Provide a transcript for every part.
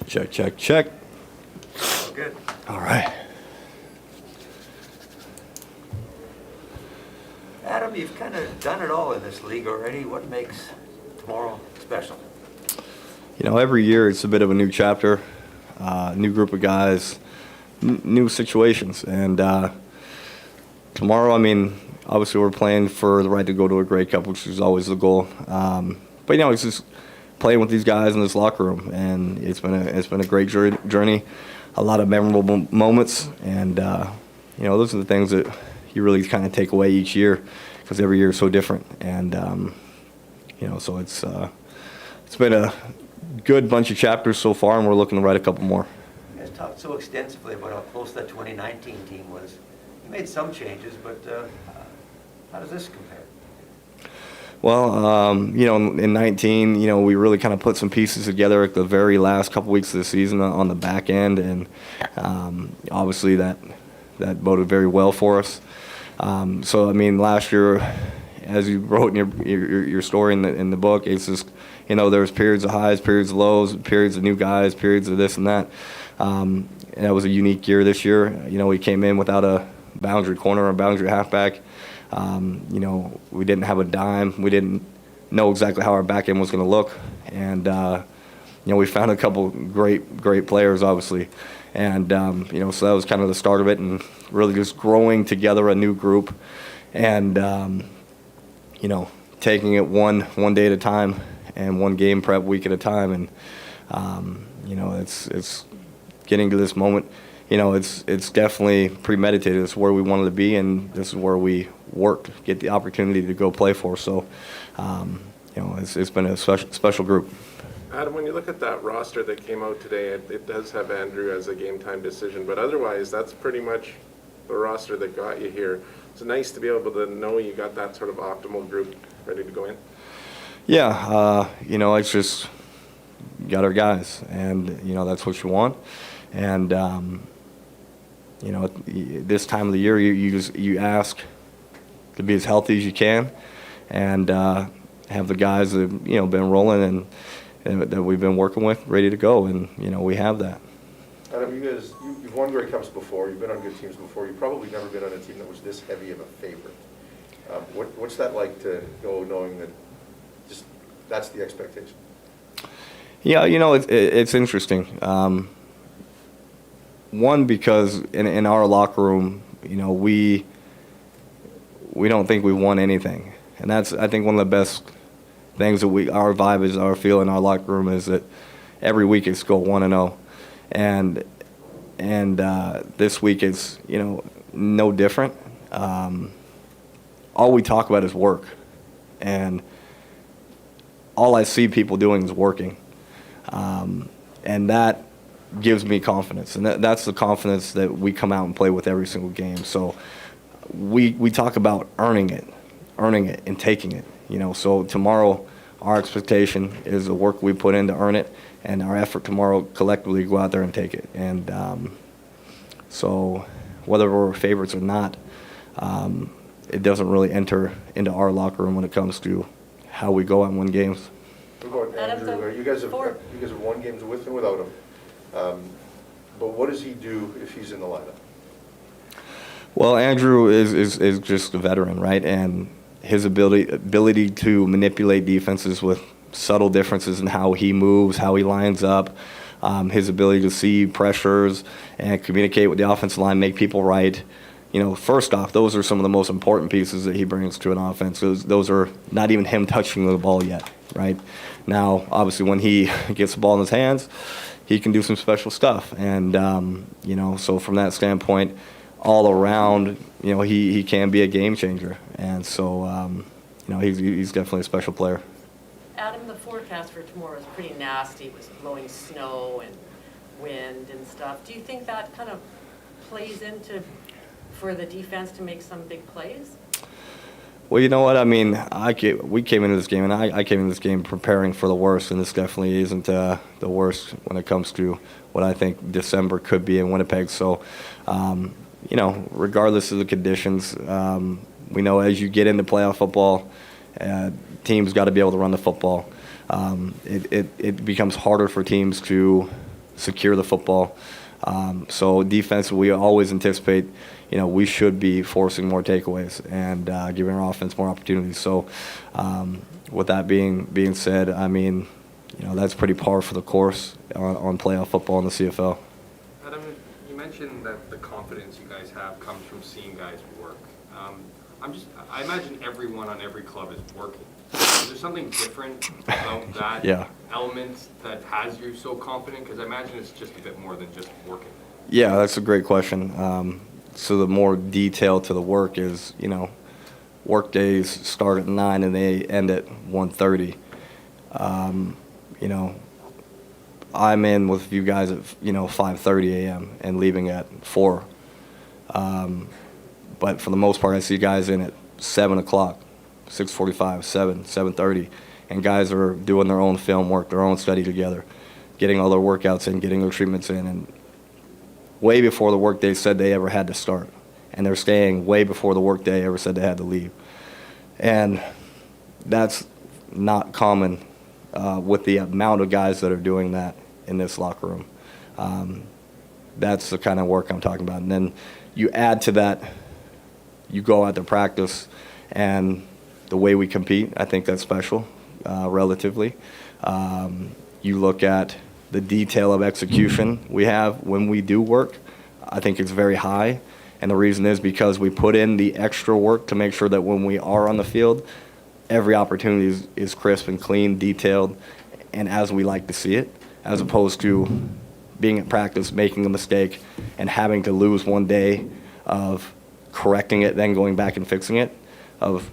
Check, check, check. Good. All right. Adam, you've kind of done it all in this league already. What makes tomorrow special? You know, every year it's a bit of a new chapter, new group of guys, new situations. And tomorrow, I mean, obviously we're playing for the right to go to a Grey Cup, which is always the goal. But, you know, it's just playing with these guys in this locker room. And it's been a great journey, a lot of memorable moments. And, you know, those are the things that you really kind of take away each year because every year is so different. And, you know, so it's been a good bunch of chapters so far, and we're looking to write a couple more. You guys talked so extensively about how close that 2019 team was. You made some changes, but how does this compare? Well, you know, in 19, you know, we really kind of put some pieces together at the very last couple weeks of the season on the back end, and obviously that boded very well for us. So, I mean, last year, as you wrote in your story in the book, it's just, you know, there's periods of highs, periods of lows, periods of new guys, periods of this and that. And that was a unique year this year. You know, we came in without a boundary corner or a boundary halfback. You know, we didn't have a dime. We didn't know exactly how our back end was going to look. And, you know, we found a couple great players, obviously. And, you know, so that was kind of the start of it, and really just growing together a new group and, you know, taking it one day at a time and one game prep week at a time. And, you know, it's getting to this moment. You know, it's definitely premeditated. It's where we wanted to be, and this is where we worked, get the opportunity to go play for. So, you know, it's been a special group. Adam, when you look at that roster that came out today, it does have Andrew as a game-time decision, but otherwise that's pretty much the roster that got you here. It's nice to be able to know you got that sort of optimal group ready to go in. Yeah, you know, it's just got our guys, and, you know, that's what you want. And, you know, this time of the year, you ask to be as healthy as you can and have the guys that, you know, been rolling and that we've been working with ready to go, and, you know, we have that. Adam, you've won Grey Cups before, you've been on good teams before, you've probably never been on a team that was this heavy of a favorite. What's that like to go knowing that just that's the expectation? Yeah, you know, it's interesting. One, because in our locker room, you know, we don't think we've won anything, and that's, I think, one of the best things that our vibe is, our feel in our locker room is that every week it's go 1-0, and this week it's, you know, no different. All we talk about is work, and all I see people doing is working, and that gives me confidence, and that's the confidence that we come out and play with every single game. So we talk about earning it and taking it, you know. So tomorrow our expectation is the work we put in to earn it, and our effort tomorrow collectively go out there and take it. And so whether we're favorites or not, it doesn't really enter into our locker room when it comes to how we go out and win games. What about Andrew? You guys have won games with and without him. But what does he do if he's in the lineup? Well, Andrew is just a veteran, right? And his ability to manipulate defenses with subtle differences in how he moves, how he lines up, his ability to see pressures and communicate with the offensive line, make people right. You know, first off, those are some of the most important pieces that he brings to an offense. Those are not even him touching the ball yet, right? Now, obviously, when he gets the ball in his hands, he can do some special stuff. And, you know, so from that standpoint, all around, you know, he can be a game changer. And so, you know, he's definitely a special player. Adam, the forecast for tomorrow is pretty nasty. It was blowing snow and wind and stuff. Do you think that kind of plays into for the defense to make some big plays? Well, you know what? I mean, we came into this game, and I came into this game preparing for the worst, and this definitely isn't the worst when it comes to what I think December could be in Winnipeg. So, you know, regardless of the conditions, we know as you get into playoff football, teams got to be able to run the football. It becomes harder for teams to secure the football. So defense, we always anticipate, we should be forcing more takeaways and giving our offense more opportunities. So with that being said, I mean, that's pretty par for the course on playoff football in the CFL. Adam, you mentioned that the confidence you guys have comes from seeing guys work. I imagine everyone on every club is working. Is there something different about that element that has you so confident? Because I imagine it's just a bit more than just working. Yeah, that's a great question. So the more detail to the work is, work days start at 9 and they end at 1:30. I'm in with you guys at 5:30 a.m. and leaving at 4. But for the most part, I see guys in at 7 o'clock, 6:45, 7, 7:30, and guys are doing their own film work, their own study together, getting all their workouts in, getting their treatments in, and way before the workday said they ever had to start, and they're staying way before the workday ever said they had to leave, and that's not common with the amount of guys that are doing that in this locker room. That's the kind of work I'm talking about, and then you add to that. You go out to practice, and the way we compete, I think that's special, relatively. You look at the detail of execution we have when we do work, I think it's very high. And the reason is because we put in the extra work to make sure that when we are on the field, every opportunity is crisp and clean, detailed, and as we like to see it, as opposed to being at practice, making a mistake, and having to lose one day of correcting it, then going back and fixing it, of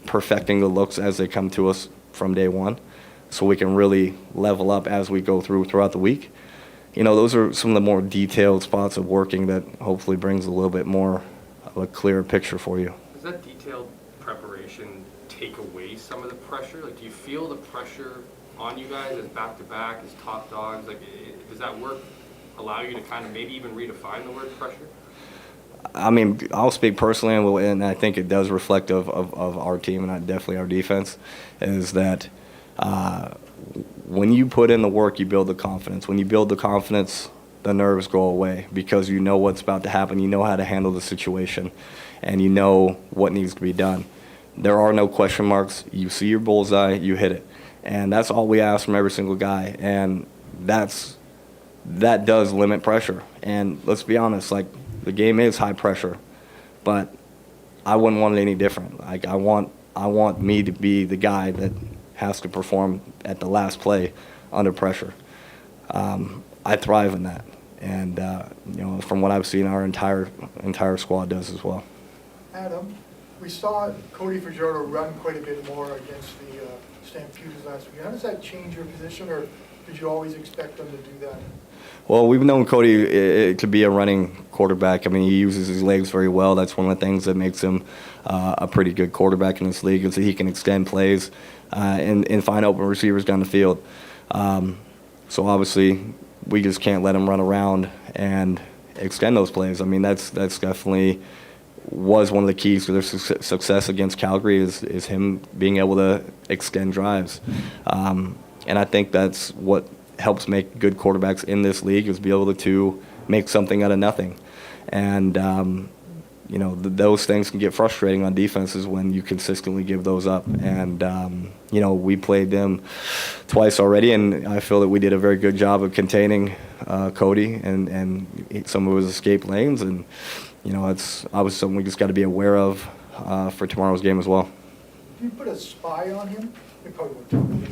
perfecting the looks as they come to us from day one, so we can really level up as we go throughout the week. Those are some of the more detailed spots of working that hopefully brings a little bit more of a clearer picture for you. Does that detailed preparation take away some of the pressure? Like, do you feel the pressure on you guys as back-to-back, as top dogs? Like, does that work allow you to kind of maybe even redefine the word pressure? I mean, I'll speak personally, and I think it does reflect of our team and definitely our defense, is that when you put in the work, you build the confidence. When you build the confidence, the nerves go away because you know what's about to happen. You know how to handle the situation, and you know what needs to be done. There are no question marks. You see your bullseye, you hit it. And that's all we ask from every single guy, and that does limit pressure. And let's be honest, like, the game is high pressure, but I wouldn't want it any different. Like, I want me to be the guy that has to perform at the last play under pressure. I thrive in that, and from what I've seen, our entire squad does as well. Adam, we saw Cody Fajardo run quite a bit more against the Stampeders last week. How does that change your position, or did you always expect them to do that? Well, we've known Cody to be a running quarterback. I mean, he uses his legs very well. That's one of the things that makes him a pretty good quarterback in this league, is that he can extend plays and find open receivers down the field. So obviously, we just can't let him run around and extend those plays. I mean, that's definitely was one of the keys to their success against Calgary is him being able to extend drives. And I think that's what helps make good quarterbacks in this league, is be able to make something out of nothing. And, those things can get frustrating on defenses when you consistently give those up. And, we played them twice already, and I feel that we did a very good job of containing Cody and some of his escape lanes. And, it's obviously something we just got to be aware of for tomorrow's game as well. Did you put a spy on him? You probably won't tell me.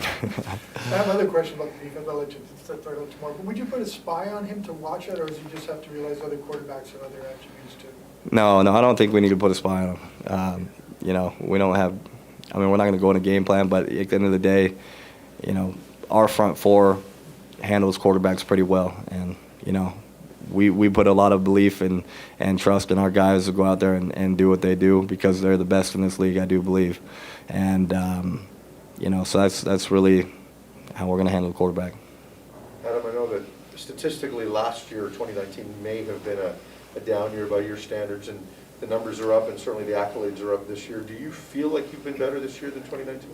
I have another question about the defense. I'll let you start out tomorrow. But would you put a spy on him to watch it, or does he just have to realize other quarterbacks have other attributes too? No, I don't think we need to put a spy on him. We don't have. I mean, we're not going to go in a game plan, but at the end of the day, our front four handles quarterbacks pretty well, and we put a lot of belief and trust in our guys to go out there and do what they do, because they're the best in this league, I do believe, and. So that's really how we're going to handle the quarterback. Adam, I know that statistically last year, 2019, may have been a down year by your standards, and the numbers are up, and certainly the accolades are up this year. Do you feel like you've been better this year than 2019?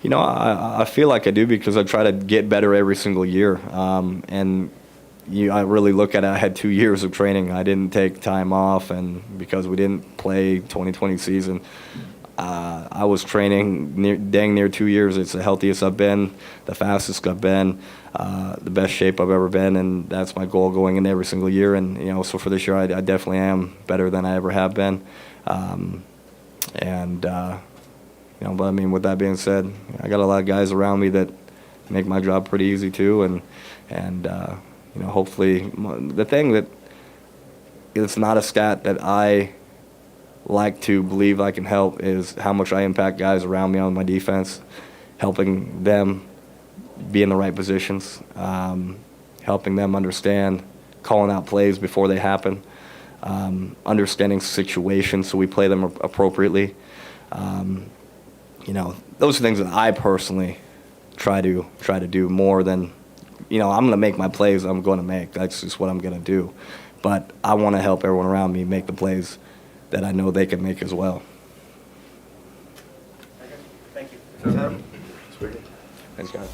I feel like I do because I try to get better every single year. And I really look at it. I had 2 years of training. I didn't take time off, and because we didn't play 2020 season, I was training dang near 2 years. It's the healthiest I've been, the fastest I've been, the best shape I've ever been, and that's my goal going in every single year. And so for this year, I definitely am better than I ever have been. But I mean, with that being said, I got a lot of guys around me that make my job pretty easy too, and hopefully, the thing that it's not a stat that I like to believe I can help is how much I impact guys around me on my defense, helping them be in the right positions, helping them understand, calling out plays before they happen, understanding situations so we play them appropriately. Those are things that I personally try to do more than, I'm going to make my plays I'm going to make. That's just what I'm going to do. But I want to help everyone around me make the plays that I know they can make as well. Thank you. Thanks, guys.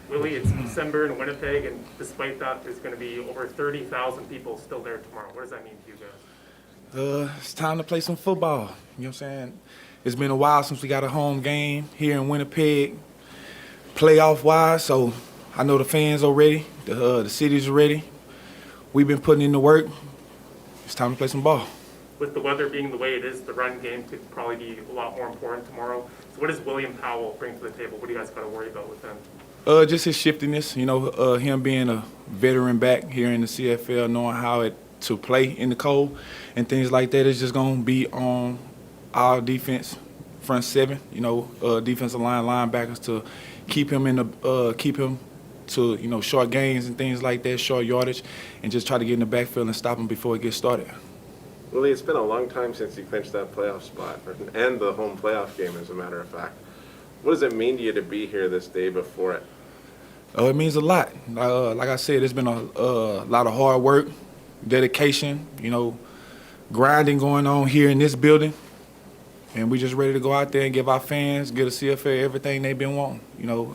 Willie, it's December in Winnipeg, and despite that, there's going to be over 30,000 people still there tomorrow. What does that mean to you guys? It's time to play some football. You know what I'm saying? It's been a while since we got a home game here in Winnipeg, playoff-wise, so I know the fans are ready. The city's ready. We've been putting in the work. It's time to play some ball. With the weather being the way it is, the run game could probably be a lot more important tomorrow. So what does William Powell bring to the table? What do you guys got to worry about with him? Just his shiftiness, him being a veteran back here in the CFL, knowing how to play in the cold and things like that is just going to be on our defense, front seven, defensive line linebackers to keep him to short gains and things like that, short yardage, and just try to get in the backfield and stop him before it gets started. Willie, it's been a long time since you clinched that playoff spot, and the home playoff game, as a matter of fact. What does it mean to you to be here this day before it? It means a lot. Like I said, it's been a lot of hard work, dedication, grinding going on here in this building. And we just ready to go out there and give our fans, give the CFL everything they've been wanting.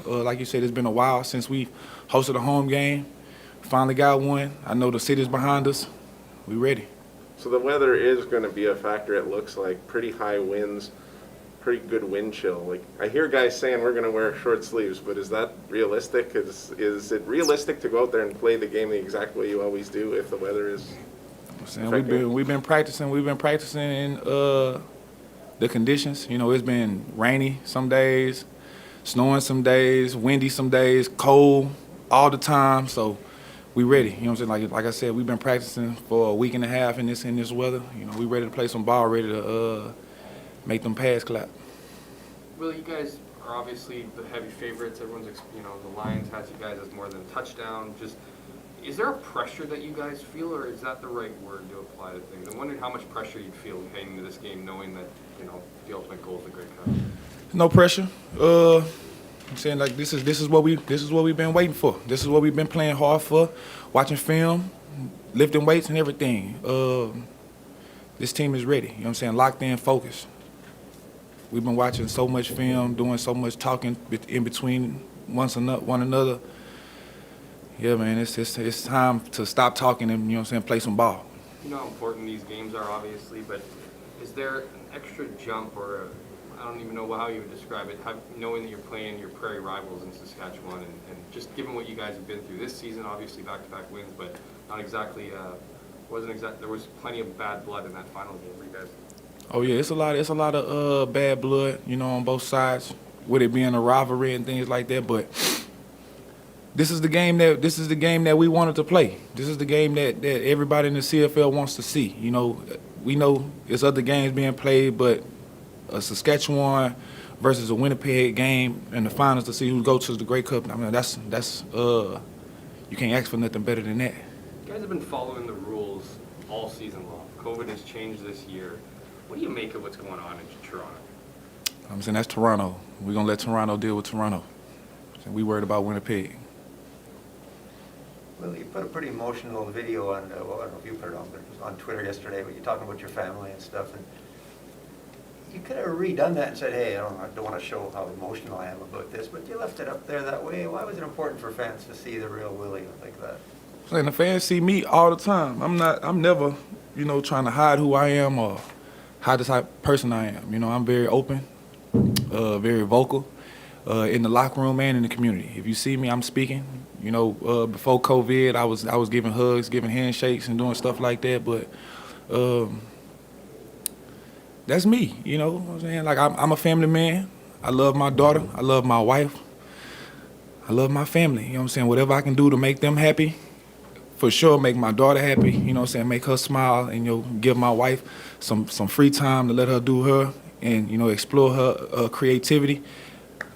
Like you said, it's been a while since we hosted a home game. Finally got one. I know the city's behind us. We ready. So the weather is going to be a factor, it looks like. Pretty high winds, pretty good wind chill. Like, I hear guys saying we're going to wear short sleeves, but is that realistic? Is it realistic to go out there and play the game the exact way you always do if the weather is we've been practicing in the conditions. It's been rainy some days, snowing some days, windy some days, cold all the time. So we ready. You know what I'm saying? Like I said, we've been practicing for a week and a half in this weather. We ready to play some ball, ready to make them pads clap. Well, you guys are obviously the heavy favorites. Everyone's, the Lions has you guys as more than a touchdown. Just, is there a pressure that you guys feel, or is that the right word to apply to things? I'm wondering how much pressure you'd feel heading into this game, knowing that, the ultimate goal is the Grey Cup. No pressure. I'm saying this is what we've been waiting for. This is what we've been playing hard for, watching film, lifting weights and everything. This team is ready. You know what I'm saying? Locked in, focused. We've been watching so much film, doing so much talking in between one another. Yeah, man, it's time to stop talking and, play some ball. You know how important these games are, obviously, but is there an extra jump or I don't even know how you would describe it, knowing that you're playing your prairie rivals in Saskatchewan and just given what you guys have been through this season, obviously back-to-back wins, but not exactly, there was plenty of bad blood in that final game for you guys. Oh yeah, it's a lot of bad blood, on both sides, with it being a rivalry and things like that. But this is the game that we wanted to play. This is the game that everybody in the CFL wants to see. We know there's other games being played, but a Saskatchewan versus a Winnipeg game in the finals to see who goes to the Grey Cup. I mean, that's you can't ask for nothing better than that. You guys have been following the rules all season long. COVID has changed this year. What do you make of what's going on in Toronto? I'm saying that's Toronto. We're gonna let Toronto deal with Toronto. So we worried about Winnipeg. Well, you put a pretty emotional video on, well, I don't know if you put it on, but it was on Twitter yesterday, but you're talking about your family and stuff, and you could have redone that and said, hey, I don't want to show how emotional I am about this, but you left it up there that way. Why was it important for fans to see the real Willie like that? And the fans see me all the time. I'm never, trying to hide who I am or hide the type of person I am. I'm very open, very vocal, in the locker room and in the community. If you see me, I'm speaking. Before COVID, I was giving hugs, giving handshakes, and doing stuff like that. But that's me. You know what I'm saying? Like I'm a family man. I love my daughter. I love my wife. I love my family. You know what I'm saying? Whatever I can do to make them happy, for sure make my daughter happy. You know what I'm saying? Make her smile and give my wife some free time to let her do her and explore her creativity.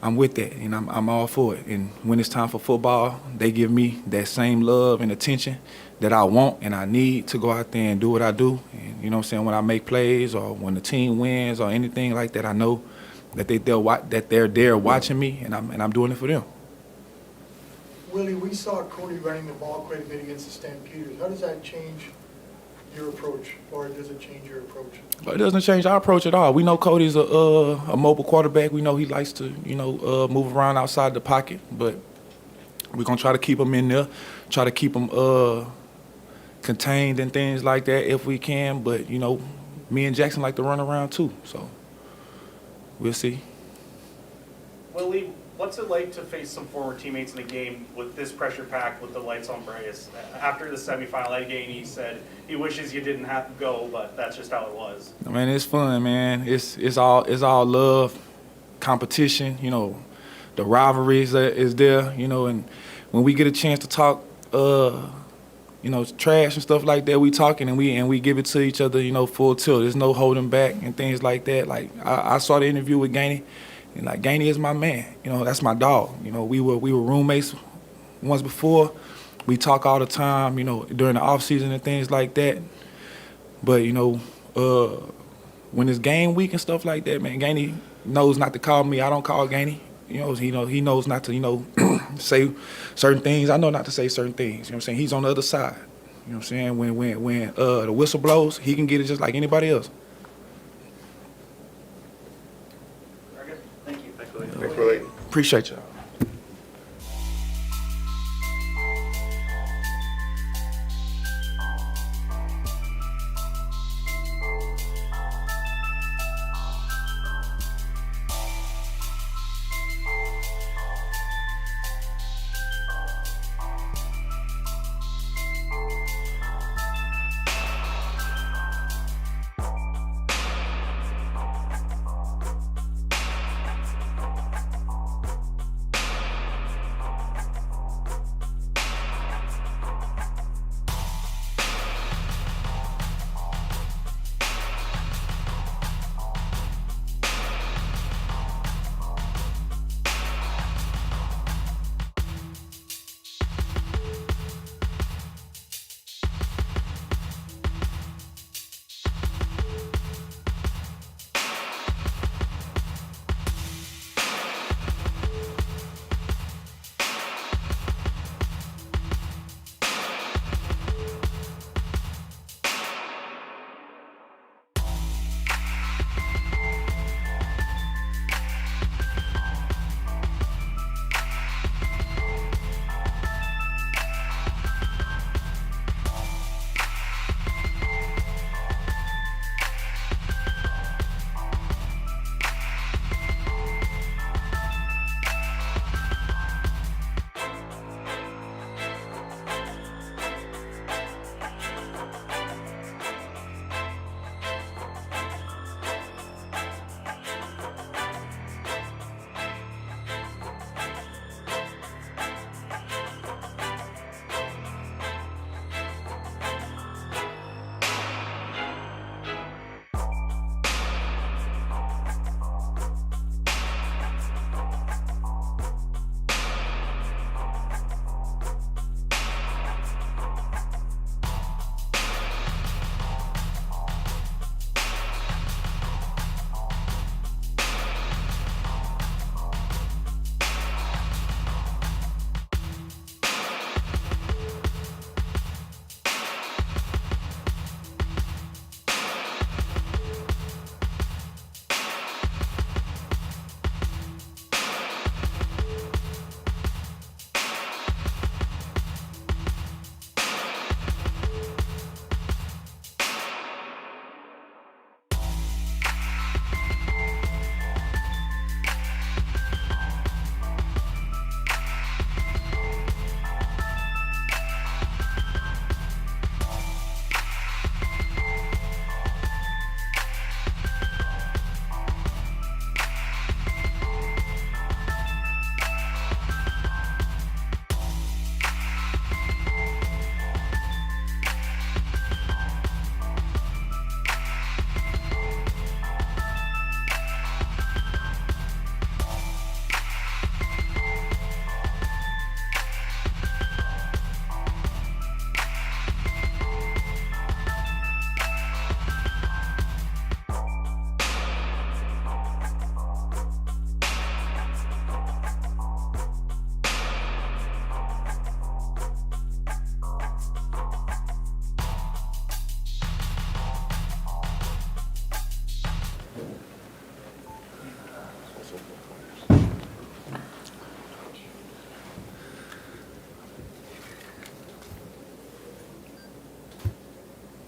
I'm with that, and I'm all for it. And when it's time for football, they give me that same love and attention that I want and I need to go out there and do what I do. And you know what I'm saying, when I make plays or when the team wins or anything like that, I know that they're there watching me, and I'm doing it for them. Willie, we saw Cody running the ball quite a bit against the Stampeders. How does that change your approach, or does it change your approach? But it doesn't change our approach at all. We know Cody's a mobile quarterback. We know he likes to, move around outside the pocket. But we're going to try to keep him in there, try to keep him contained and things like that if we can. But, me and Jackson like to run around too. So we'll see. Willie, what's it like to face some former teammates in a game with this pressure pack, with the lights on brightest? After the semifinal, Ed Gainey said he wishes you didn't have to go, but that's just how it was. I mean, it's fun, man. It's all love, competition. The rivalries that is there. And when we get a chance to talk, trash and stuff like that, we talking and we give it to each other, full tilt. There's no holding back and things like that. Like I saw the interview with Gainey. And like Gainey is my man, that's my dog. We were roommates once before. We talk all the time, during the off season and things like that. But when it's game week and stuff like that, man, Gainey knows not to call me. I don't call Gainey. He knows not to say certain things. I know not to say certain things. You know what I'm saying? He's on the other side. You know what I'm saying? When the whistle blows, he can get it just like anybody else. Thank you. Thanks, Willie. Appreciate y'all.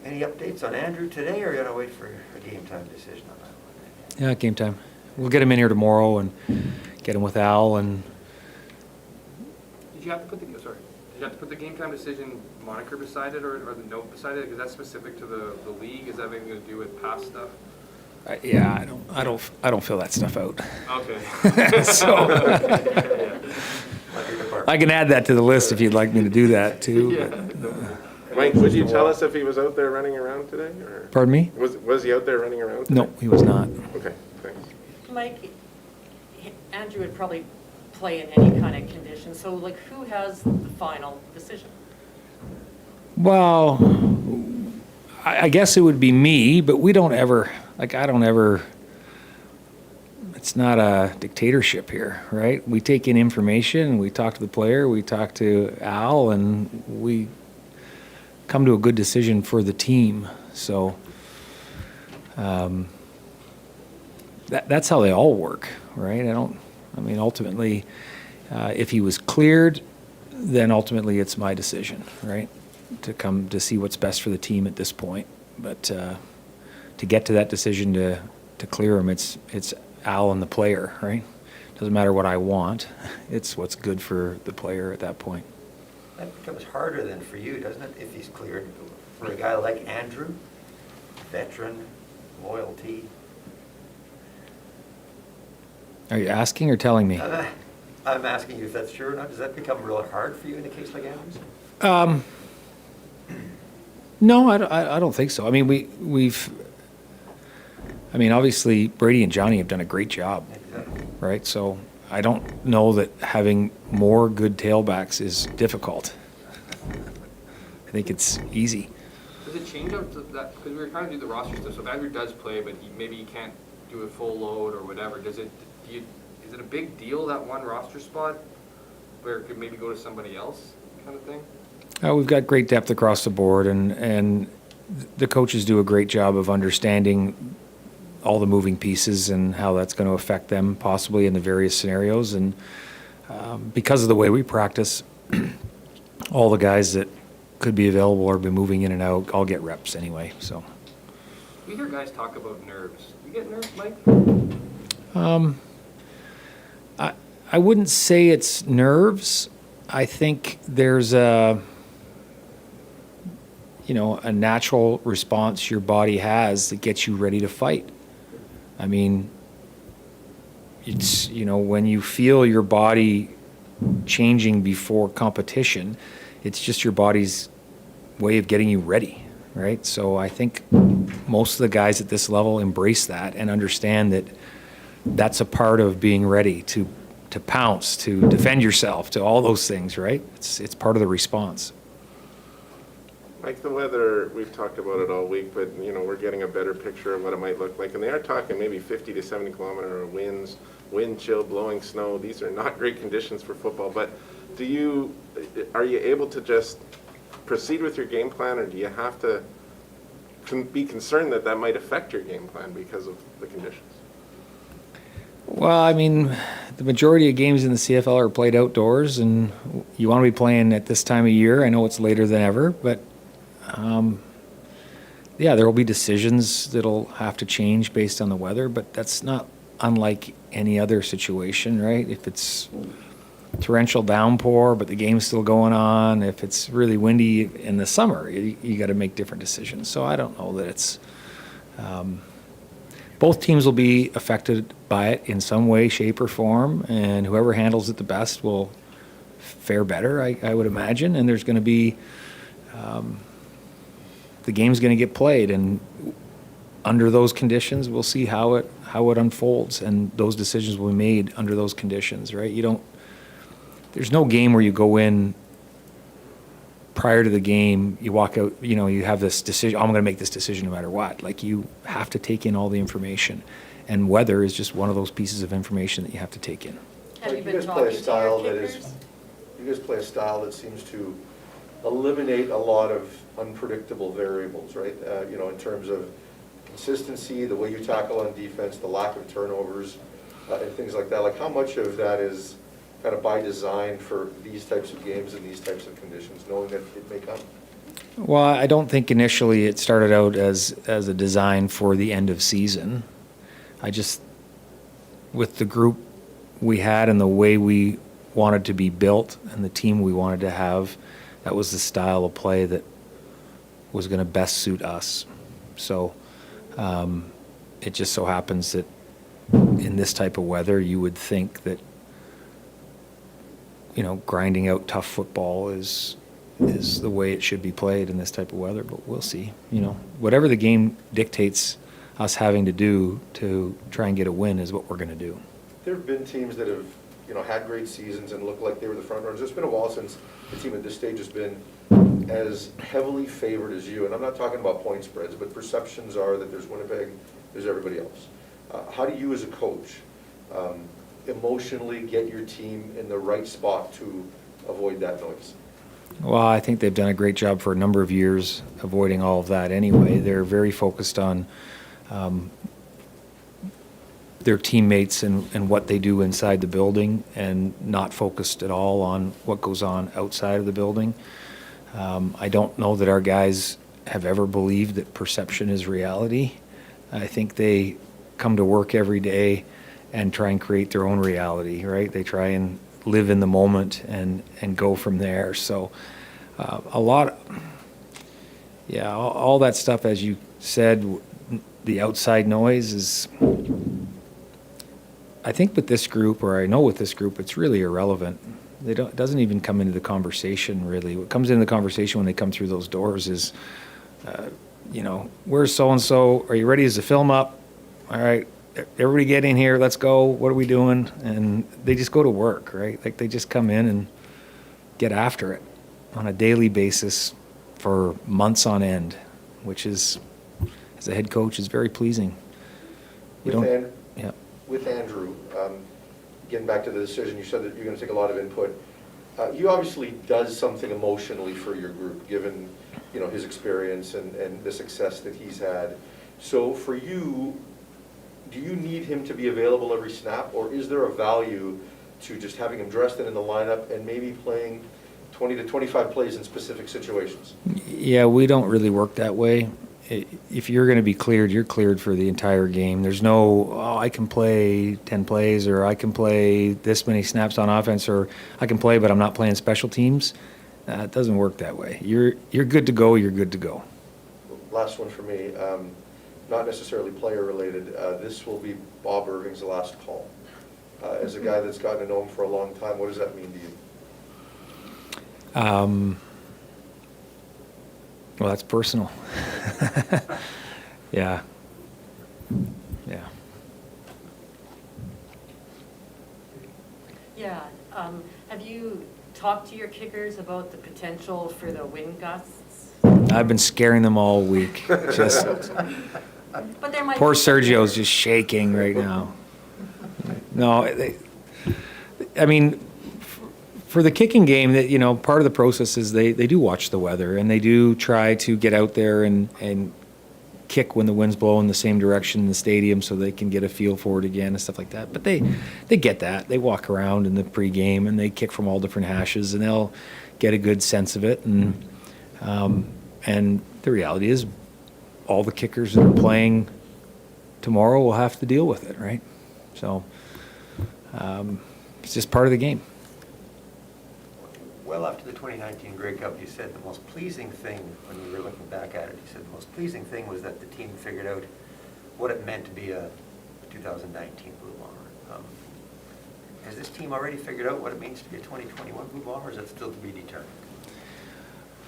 Any updates on Andrew today, or you gotta wait for a game time decision on that one? Yeah, game time. We'll get him in here tomorrow and get him with Al, and Did you have to put the, sorry, did you have to put the game time decision moniker beside it or the note beside it? Because that's specific to the league. Is that anything to do with past stuff? yeah, I don't fill that stuff out. Okay. So Like your department. I can add that to the list if you'd like me to do that too. Yeah. Mike, would you tell us if he was out there running around today, or Pardon me? was he out there running around today? No, he was not. Okay, thanks. Mike, Andrew would probably play in any kind of condition, so like who has the final decision? Well, I guess it would be me, but we don't ever, like, I don't ever, it's not a dictatorship here, right? We take in information, we talk to the player, we talk to Al, and we come to a good decision for the team. So that's how they all work, right? I mean, ultimately, if he was cleared, then ultimately it's my decision, right? To come to see what's best for the team at this point. But to get to that decision to clear him, it's Al and the player, right? Doesn't matter what I want. It's what's good for the player at that point. That becomes harder then for you, doesn't it, if he's cleared? For a guy like Andrew, veteran, loyalty. Are you asking or telling me? I'm asking you if that's true or not. Does that become real hard for you in a case like Andrew's? No, I don't think so. I mean, we've. I mean, obviously, Brady and Johnny have done a great job, Exactly. right? So I don't know that having more good tailbacks is difficult. I think it's easy. Does it change up to that, because we were trying to do the roster stuff, so if Andrew does play, but maybe he can't do a full load or whatever, is it a big deal, that one roster spot, where it could maybe go to somebody else, kind of thing? We've got great depth across the board, and the coaches do a great job of understanding all the moving pieces and how that's going to affect them possibly in the various scenarios. And because of the way we practice, all the guys that could be available or be moving in and out, I'll get reps anyway. So We hear guys talk about nerves. You get nerves, Mike? I wouldn't say it's nerves. I think there's a natural response your body has that gets you ready to fight. I mean, it's, when you feel your body changing before competition, it's just your body's way of getting you ready, right? So I think most of the guys at this level embrace that and understand that that's a part of being ready to pounce, to defend yourself, to all those things, right? It's part of the response. Mike, the weather, we've talked about it all week, but, we're getting a better picture of what it might look like. And they are talking maybe 50 to 70 kilometer winds, wind chill, blowing snow. These are not great conditions for football. But are you able to just proceed with your game plan, or do you have to be concerned that might affect your game plan because of the conditions? Well, I mean, the majority of games in the CFL are played outdoors, and you want to be playing at this time of year. I know it's later than ever, but yeah, there will be decisions that'll have to change based on the weather, but that's not unlike any other situation, right? If it's torrential downpour, but the game's still going on, if it's really windy in the summer, you got to make different decisions. So I don't know that it's... both teams will be affected by it in some way, shape, or form, and whoever handles it the best will fare better, I would imagine. And there's going to be the game's going to get played, and under those conditions, we'll see how it unfolds, and those decisions will be made under those conditions, right? There's no game where you go in prior to the game, you walk out, you have this decision, I'm going to make this decision no matter what. Like, you have to take in all the information, and weather is just one of those pieces of information that you have to take in. Have you You been guys play talking a to style your that is, kickers? you guys play a style that seems to eliminate a lot of unpredictable variables, right? In terms of consistency, the way you tackle on defense, the lack of turnovers, and things like that. Like, how much of that is kind of by design for these types of games and these types of conditions, knowing that it may come? Well, I don't think initially it started out as a design for the end of season. I just, with the group we had and the way we wanted to be built and the team we wanted to have, that was the style of play that was going to best suit us. So it just so happens that in this type of weather, you would think that, you know, grinding out tough football is the way it should be played in this type of weather, but we'll see. You know, whatever the game dictates us having to do to try and get a win is what we're going to do. There have been teams that have, you know, had great seasons and looked like they were the front runners. It's been a while since the team at this stage has been as heavily favored as you. And I'm not talking about point spreads, but perceptions are that there's Winnipeg, there's everybody else. How do you as a coach emotionally get your team in the right spot to avoid that noise? Well, I think they've done a great job for a number of years avoiding all of that anyway. They're very focused on their teammates and what they do inside the building and not focused at all on what goes on outside of the building. I don't know that our guys have ever believed that perception is reality. I think they come to work every day and try and create their own reality, right? They try and live in the moment and go from there. So all that stuff, as you said, the outside noise is, I think with this group, or I know with this group, it's really irrelevant. It doesn't even come into the conversation, really. What comes into the conversation when they come through those doors is, you know, where's so-and-so? Are you ready? Is the film up? All right, everybody get in here. Let's go. What are we doing? And they just go to work, right? Like they just come in and get after it on a daily basis for months on end, which is, as a head coach, is very pleasing. With Andrew, getting back to the decision, you said that you're going to take a lot of input. He obviously does something emotionally for your group, given, you know, his experience and the success that he's had. So for you, do you need him to be available every snap, or is there a value to just having him dressed and in the lineup and maybe playing 20 to 25 plays in specific situations? Yeah, we don't really work that way. If you're going to be cleared, you're cleared for the entire game. There's no, oh, I can play 10 plays, or I can play this many snaps on offense, or I can play but I'm not playing special teams. It doesn't work that way. You're good to go, you're good to go. Last one for me, not necessarily player related. This will be Bob Irving's last call. As a guy that's gotten to know him for a long time, what does that mean to you? Well, that's personal. Yeah. Yeah, have you talked to your kickers about the potential for the wind gusts? I've been scaring them all week. Just But there might poor be- Sergio's just shaking right now. No, I mean, for the kicking game, that, you know, part of the process is they do watch the weather, and they do try to get out there and kick when the wind's blowing in the same direction in the stadium, so they can get a feel for it again and stuff like that. But they get that. They walk around in the pregame and they kick from all different hashes, and they'll get a good sense of it. And the reality is, all the kickers that are playing tomorrow will have to deal with it, right? So it's just part of the game. Well, after the 2019 Grey Cup, you said the most pleasing thing, when we were looking back at it, you said the most pleasing thing was that the team figured out what it meant to be a 2019 Blue Bomber. Has this team already figured out what it means to be a 2021 Blue Bomber, or is it still to be determined?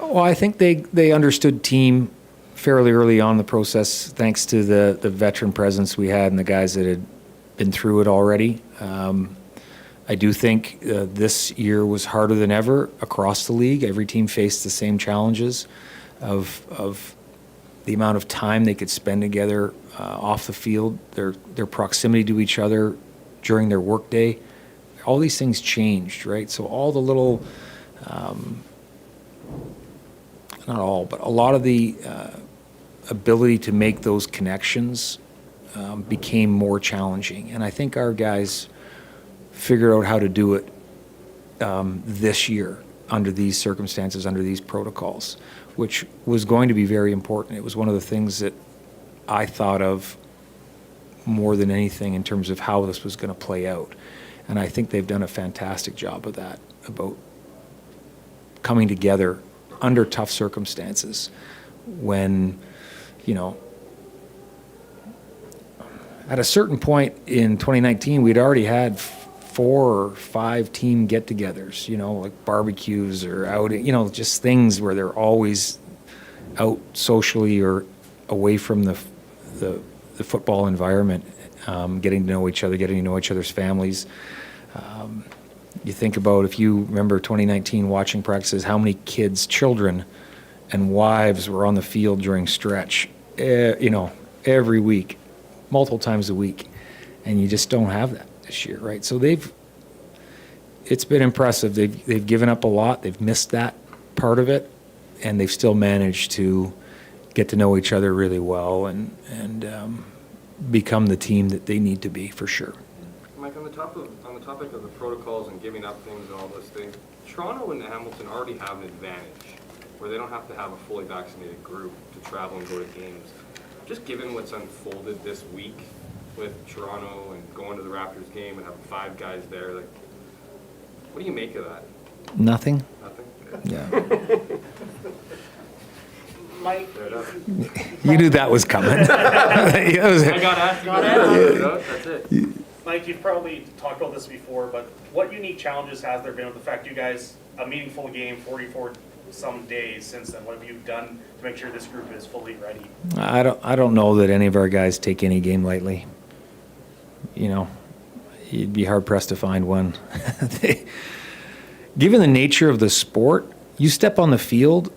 Well, I think they understood team fairly early on in the process, thanks to the veteran presence we had and the guys that had been through it already. I do think this year was harder than ever across the league. Every team faced the same challenges of the amount of time they could spend together off the field, their proximity to each other during their workday. All these things changed, right? So all the little, not all, but a lot of the ability to make those connections became more challenging. And I think our guys figure out how to do it this year. under these circumstances, under these protocols, which was going to be very important. It was one of the things that I thought of more than anything in terms of how this was going to play out. And I think they've done a fantastic job of that, about coming together under tough circumstances when, you know, at a certain point in 2019, we'd already had 4 or 5 team get-togethers, you know, like barbecues or out, you know, just things where they're always out socially or away from the football environment, getting to know each other, getting to know each other's families. You think about, if you remember 2019 watching practices, how many kids, children, and wives were on the field during stretch, you know, every week, multiple times a week, and you just don't have that this year, right? So it's been impressive. They've given up a lot. They've missed that part of it, and they've still managed to get to know each other really well and become the team that they need to be, for sure. Mike, on the topic of the protocols and giving up things and all those things, Toronto and Hamilton already have an advantage where they don't have to have a fully vaccinated group to travel and go to games. Just given what's unfolded this week with Toronto and going to the Raptors game and having 5 guys there, like, what do you make of that? Nothing? Nothing? Yeah. Mike, You knew that was coming. I got asked. That's it. Mike, you've probably talked about this before, but what unique challenges has there been with the fact you guys, a meaningful game, 44 some days since then? What have you done to make sure this group is fully ready? I don't know that any of our guys take any game lightly. You know, you'd be hard pressed to find one. Given the nature of the sport, you step on the field,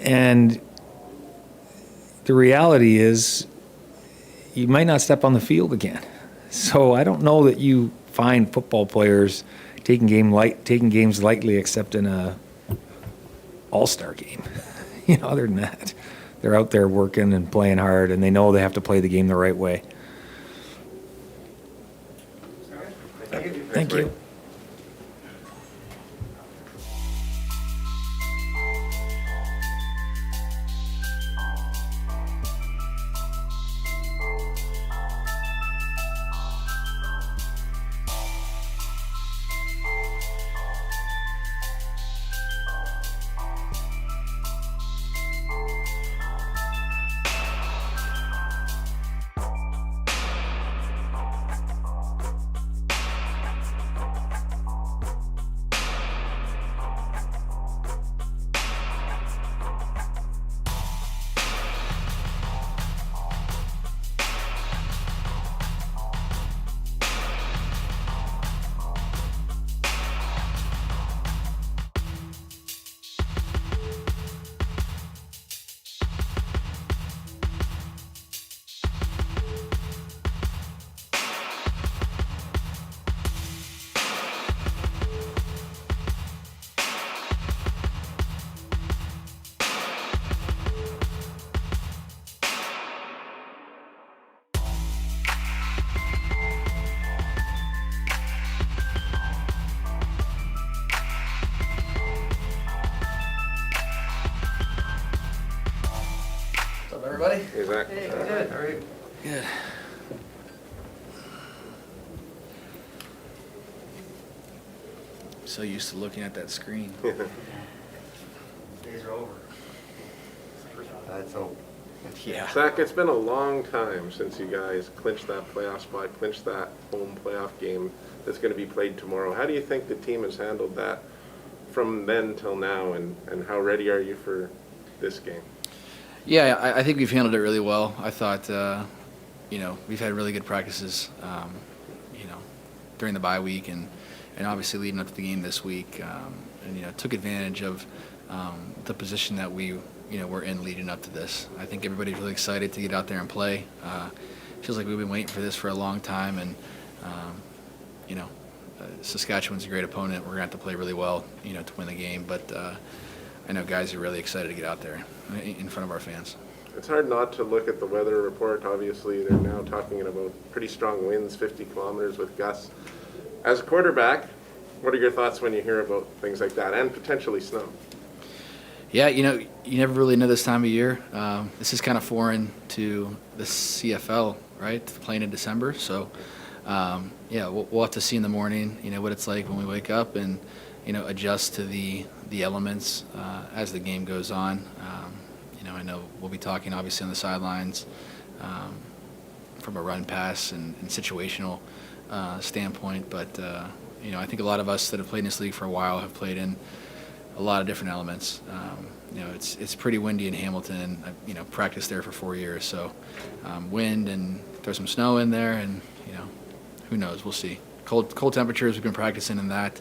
and the reality is you might not step on the field again. So I don't know that you find football players taking games lightly, except in a all-star game. You know, other than that, they're out there working and playing hard, and they know they have to play the game the right way. Thank you. Everybody? Is that? Good, how are you? Good. So used to looking at that screen. Days are over. That's over. Yeah. Zach, it's been a long time since you guys clinched that playoff spot, clinched that home playoff game that's going to be played tomorrow. How do you think the team has handled that from then till now, and how ready are you for this game? Yeah, I think we've handled it really well. I thought, we've had really good practices, during the bye week and obviously leading up to the game this week, and took advantage of the position that we we're in leading up to this. I think everybody's really excited to get out there and play. Feels like we've been waiting for this for a long time, and Saskatchewan's a great opponent. We're gonna have to play really well, to win the game. But I know guys are really excited to get out there in front of our fans. It's hard not to look at the weather report. Obviously, they're now talking about pretty strong winds, 50 kilometers with gusts. As a quarterback, What are your thoughts when you hear about things like that and potentially snow? Yeah, you know, you never really know this time of year. This is kind of foreign to the CFL, right? Playing in December. So, yeah, we'll have to see in the morning, you know, what it's like when we wake up and, you know, adjust to the elements as the game goes on. You know, I know we'll be talking obviously on the sidelines from a run pass and situational standpoint, but, you know, I think a lot of us that have played in this league for a while have played in a lot of different elements. You know, it's pretty windy in Hamilton. I've, you know, practiced there for 4 years, so wind and throw some snow in there, and you know, who knows? We'll see. Cold temperatures. We've been practicing in that.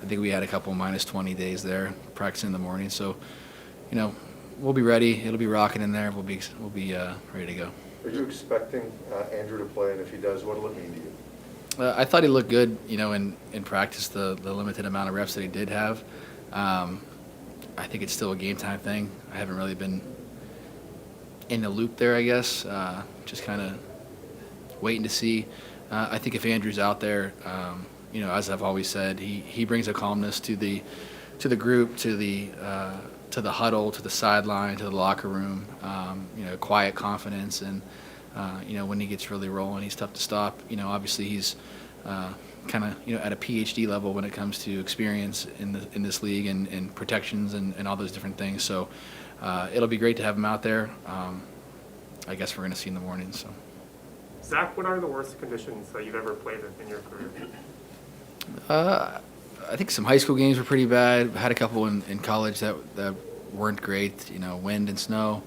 I think we had a couple -20 days there practicing in the morning. So, you know, we'll be ready. It'll be rocking in there. We'll be ready to go. Are you expecting Andrew to play, and if he does, what'll it mean to you? I thought he looked good, you know, in practice, the limited amount of reps that he did have. I think it's still a game time thing. I haven't really been in the loop there, I guess. Just kind of waiting to see. I think if Andrew's out there, you know, as I've always said, he brings a calmness to the group, to the huddle, to the sideline, to the locker room. You know, quiet confidence, and you know, when he gets really rolling, he's tough to stop. You know, obviously he's kind of, you know, at a PhD level when it comes to experience in this league and protections and all those different things. So it'll be great to have him out there. I guess we're going to see in the morning. So, Zach, what are the worst conditions that you've ever played in your career? I think some high school games were pretty bad. Had a couple in college that weren't great. You know, wind and snow.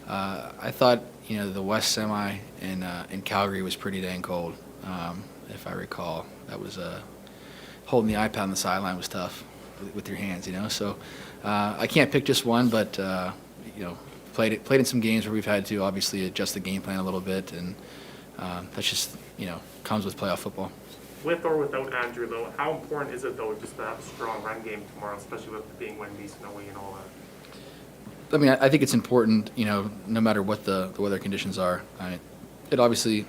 I thought, you know, the West Semi in Calgary was pretty dang cold. If I recall, that was holding the iPad on the sideline was tough with your hands, you know. So I can't pick just one, but you know, played in some games where we've had to obviously adjust the game plan a little bit, and that's just, you know, comes with playoff football. With or without Andrew, though, how important is it though just to have a strong run game tomorrow, especially with it being windy, snowy, and all that? I mean, I think it's important, you know, no matter what the weather conditions are. It obviously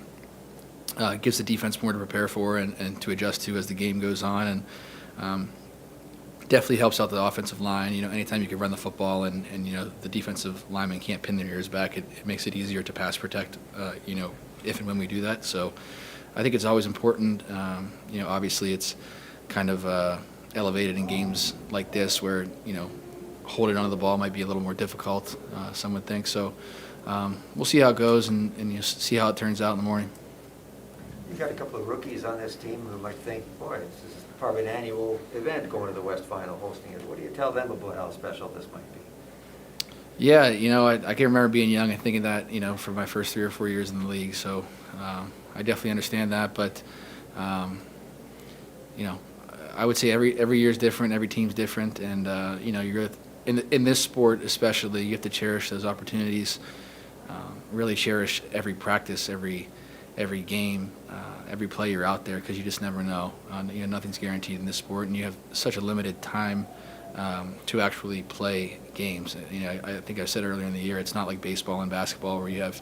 gives the defense more to prepare for and to adjust to as the game goes on, and definitely helps out the offensive line. You know, anytime you can run the football and you know, the defensive linemen can't pin their ears back, it makes it easier to pass protect, you know, if and when we do that. So I think it's always important. You know, obviously it's kind of elevated in games like this where, you know, holding onto the ball might be a little more difficult, some would think. So we'll see how it goes and you see how it turns out in the morning. You've got a couple of rookies on this team who might think, boy, this is part of an annual event going to the West Final, hosting it. What do you tell them about how special this might be? Yeah, you know, I can remember being young and thinking that, you know, for my first 3 or 4 years in the league. So I definitely understand that, but you know, I would say every year is different, every team's different, and you know, you're in this sport especially, you have to cherish those opportunities. Really cherish every practice, every game, every play you're out there, because you just never know. You know, nothing's guaranteed in this sport, and you have such a limited time to actually play games. You know, I think I said earlier in the year, it's not like baseball and basketball where you have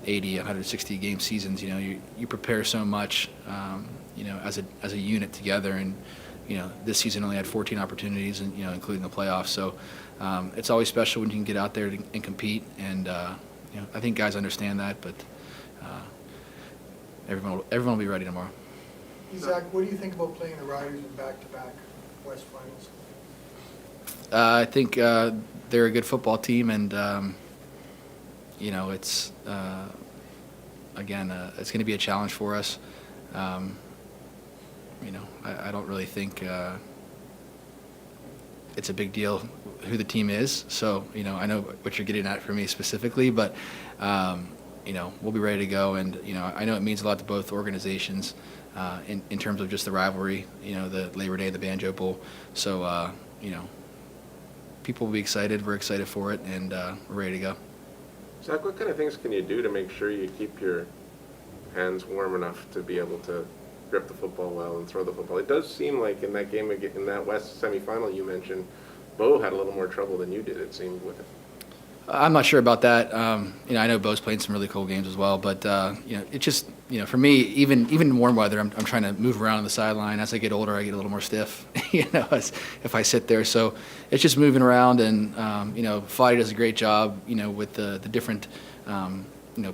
80, 160 game seasons. You know, you prepare so much, you know, as a unit together, and you know, this season only had 14 opportunities, and you know, including the playoffs. So it's always special when you can get out there and compete, and you know, I think guys understand that, but everyone will be ready tomorrow. Zach, what do you think about playing the Riders in back-to-back West Finals? I think they're a good football team, and you know, it's again, it's going to be a challenge for us. You know, I don't really think it's a big deal who the team is. So, you know, I know what you're getting at for me specifically, but you know, we'll be ready to go, and you know, I know it means a lot to both organizations in terms of just the rivalry. You know, the Labor Day, the Banjo Bowl. So, you know, people will be excited. We're excited for it, and we're ready to go. Zach, what kind of things can you do to make sure you keep your hands warm enough to be able to grip the football well and throw the football? It does seem like in that game, in that West semifinal you mentioned, Bo had a little more trouble than you did, it seemed, with it. I'm not sure about that. I know Bo's played some really cool games as well, but it just, for me, even in warm weather, I'm trying to move around on the sideline. As I get older, I get a little more stiff, if I sit there. So it's just moving around, and Foddy does a great job, with the different,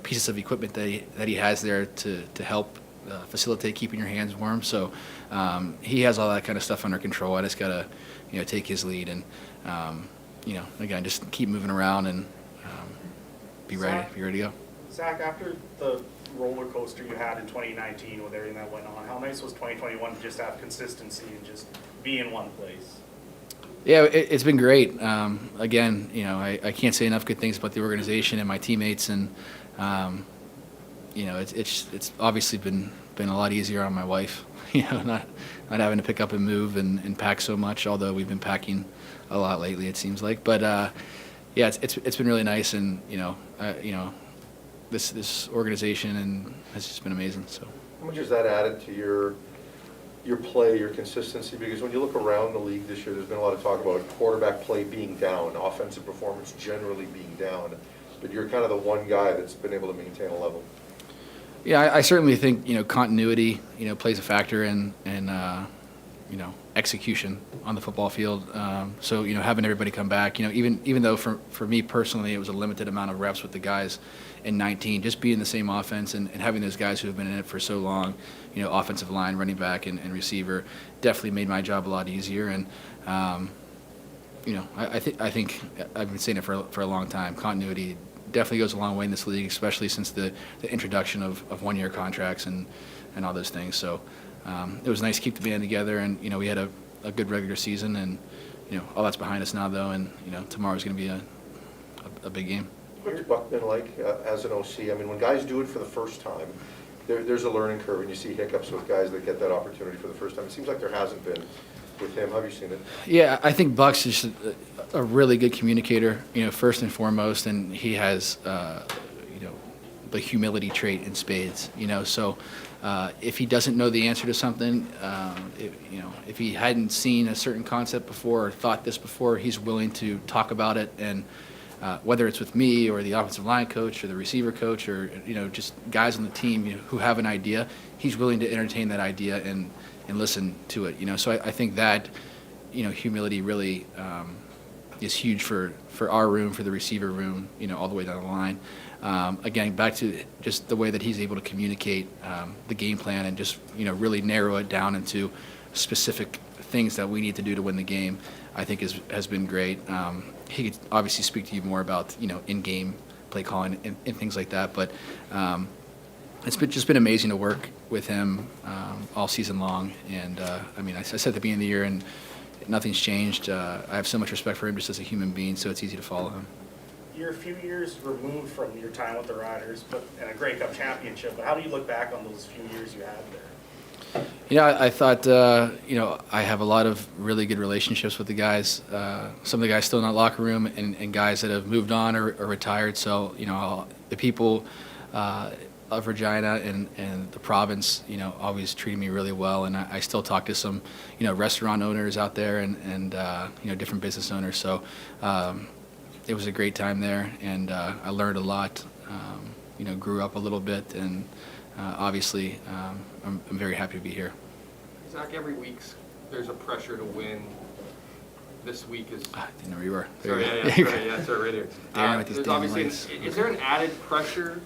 pieces of equipment that he has there to help facilitate keeping your hands warm. So he has all that kind of stuff under control. I just gotta, take his lead and. Again, just keep moving around and be ready to go. Zach, after the roller coaster you had in 2019 with everything that went on, how nice was 2021 to just have consistency and just be in one place? Yeah, it's been great. Again, I can't say enough good things about the organization and my teammates, and it's obviously been a lot easier on my wife. Not having to pick up and move and pack so much. Although we've been packing a lot lately, it seems like. But yeah, it's been really nice, and this organization and has just been amazing. So How much has that added to your play, your consistency? Because when you look around the league this year, there's been a lot of talk about quarterback play being down, offensive performance generally being down, but you're kind of the one guy that's been able to maintain a level. yeah, I certainly think continuity plays a factor in execution on the football field. So having everybody come back, even though for me personally it was a limited amount of reps with the guys in 19, just being the same offense and having those guys who have been in it for so long, offensive line, running back, and receiver, definitely made my job a lot easier. And I think I've been saying it for a long time. Continuity definitely goes a long way in this league, especially since the introduction of one-year contracts and all those things. So it was nice to keep the band together, and we had a good regular season, and all that's behind us now, though, and tomorrow's going to be a big game. What's Buck been like as an OC? I mean, when guys do it for the first time, there's a learning curve, and you see hiccups with guys that get that opportunity for the first time. It seems like there hasn't been with him. How have you seen it? Yeah, I think Buck's just a really good communicator, first and foremost, and he has, the humility trait in spades, so if he doesn't know the answer to something, if he hadn't seen a certain concept before or thought this before, he's willing to talk about it, and whether it's with me or the offensive line coach or the receiver coach or, just guys on the team who have an idea, he's willing to entertain that idea and listen to it, So I think that, humility really is huge for our room, for the receiver room, all the way down the line. Again, back to just the way that he's able to communicate the game plan and just, really narrow it down into specific things that we need to do to win the game, I think has been great. He could obviously speak to you more about, in-game play calling and things like that, but it's just been amazing to work with him all season long. And, I said at the beginning of the year, and nothing's changed. I have so much respect for him just as a human being, so it's easy to follow him. You're a few years removed from your time with the Riders, and a Grey Cup championship, but how do you look back on those few years you had there? I thought, I have a lot of really good relationships with the guys. Some of the guys still in that locker room and guys that have moved on or retired. So, the people of Regina and the province, always treated me really well. And I still talk to some, restaurant owners out there and different business owners. So it was a great time there, and I learned a lot, grew up a little bit, and obviously I'm very happy to be here. Zach, every week there's a pressure to win. This week is. I didn't know where you were. Sorry, sorry, right here. There's obviously, is there an added pressure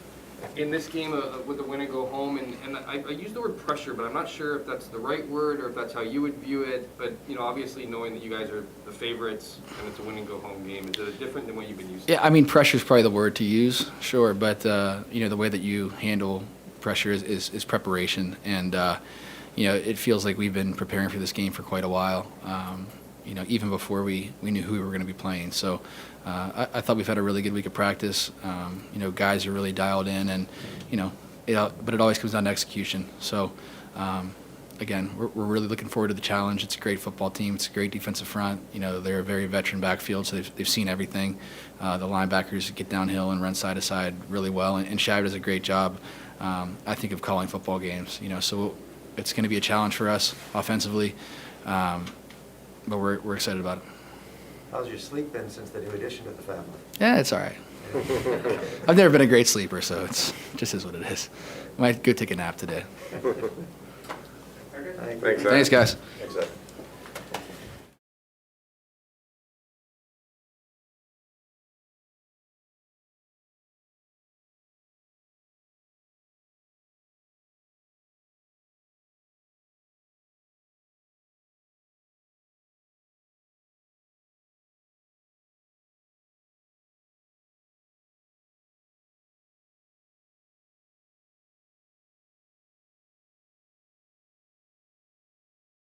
in this game with the win and go home? And I use the word pressure, but I'm not sure if that's the right word or if that's how you would view it. But obviously knowing that you guys are the favorites and it's a win and go home game, is it different than what you've been used to? Yeah, pressure is probably the word to use, sure. But the way that you handle pressure is preparation, and it feels like we've been preparing for this game for quite a while. Even before we knew who we were going to be playing. So I thought we've had a really good week of practice. Guys are really dialed in, and but it always comes down to execution. So again, we're really looking forward to the challenge. It's a great football team. It's a great defensive front. They're a very veteran backfield, so they've seen everything. The linebackers get downhill and run side to side really well, and Shab does a great job, I think, of calling football games. So it's going to be a challenge for us offensively. But we're excited about it. How's your sleep been since the new addition to the family? Yeah, it's all right. I've never been a great sleeper, so it's just is what it is. Might go take a nap today. Thank you. Thanks, Zach. Thanks, guys. Exactly.